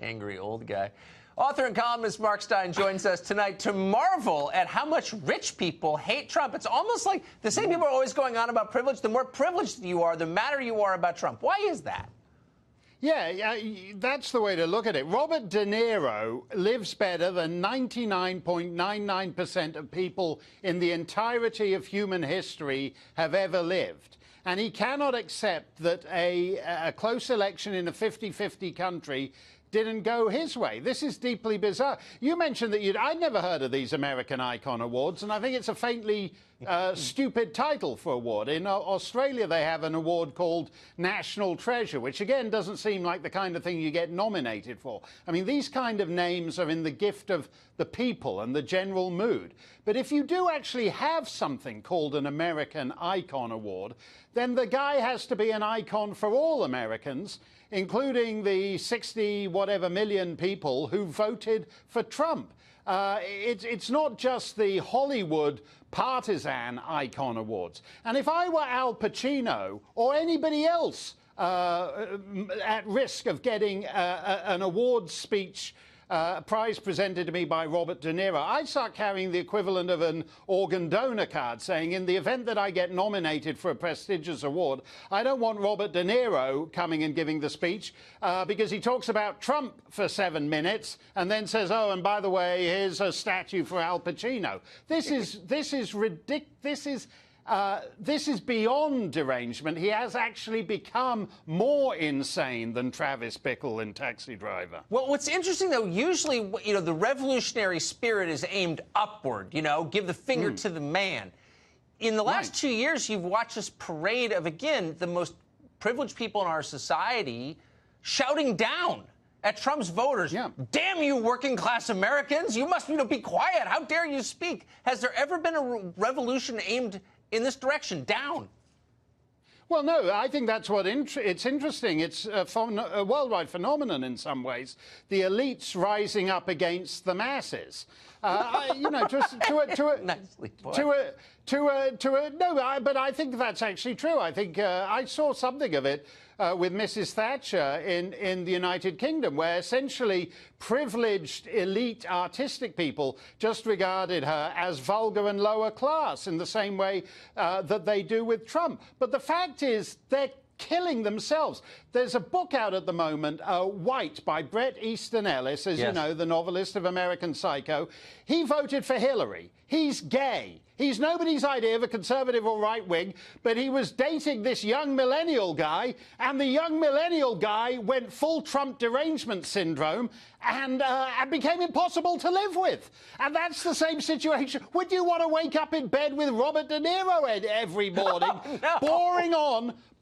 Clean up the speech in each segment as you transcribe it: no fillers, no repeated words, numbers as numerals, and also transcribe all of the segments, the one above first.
Angry old guy. Author and columnist Mark Steyn joins us tonight to marvel at how much rich people hate Trump. It's almost like the same people are always going on about privilege. The more privileged you are, the madder you are about Trump. Why is that? Yeah, that's the way to look at it. Robert De Niro lives better than 99.99% of people in the entirety of human history have ever lived. And he cannot accept that a close election in a 50-50 country didn't go his way. This is deeply bizarre. You mentioned that I'd never heard of these American Icon Awards, and I think it's a faintly stupid title for award. In Australia, they have an award called National Treasure, which again doesn't seem like the kind of thing you get nominated for. I mean, these kind of names are in the gift of the people and the general mood. But if you do actually have something called an American Icon Award, then the guy has to be an icon for all Americans, including the 60-whatever million people who voted for Trump. It's not just the Hollywood partisan Icon Awards. And if I were Al Pacino or anybody else at risk of getting an awards speech prize presented to me by Robert De Niro, I'd start carrying the equivalent of an organ donor card saying, in the event that I get nominated for a prestigious award, I don't want Robert De Niro coming and giving the speech because he talks about Trump for 7 minutes and then says, oh, and by the way, here's a statue for Al Pacino. This is ridiculous. This is beyond derangement. He has actually become more insane than Travis Bickle in Taxi Driver. Well, what's interesting, though, usually, the revolutionary spirit is aimed upward, give the finger to the man. In the last 2 years, you've watched this parade of, again, the most privileged people in our society shouting down at Trump's voters. Yeah. Damn you, working-class Americans. You must be quiet. How dare you speak? Has there ever been a revolution aimed in this direction, down? Well, no, I think that's what it's interesting. It's a worldwide phenomenon in some ways. The elites rising up against the masses. But I think that's actually true. I think I saw something of it with Mrs. Thatcher in the United Kingdom, where essentially privileged, elite, artistic people just regarded her as vulgar and lower class in the same way that they do with Trump. But the fact is, they're killing themselves. There's a book out at the moment, White, by Bret Easton Ellis, as you know, the novelist of American Psycho. He voted for Hillary. He's gay. He's nobody's idea of a conservative or right wing, but he was dating this young millennial guy, and the young millennial guy went full Trump Derangement Syndrome and became impossible to live with. And that's the same situation. Would you want to wake up in bed with Robert De Niro every morning,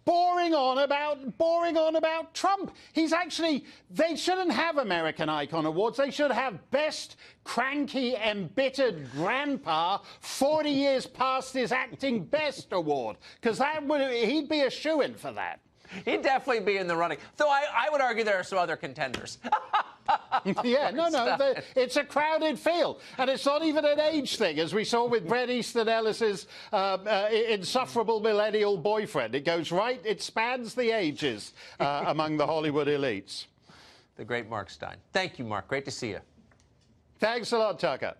boring on about Trump? He's actually, they shouldn't have American Icon Awards. They should have Best Cranky Embittered Grandpa 40 years past his acting best award, because he'd be a shoo-in for that. He'd definitely be in the running. Though I would argue there are some other contenders. Yeah, no, it's a crowded field. And it's not even an age thing, as we saw with Bret Easton Ellis's insufferable millennial boyfriend. It goes right, it spans the ages among the Hollywood elites. The great Mark Steyn. Thank you, Mark. Great to see you. Thanks a lot, Tucker.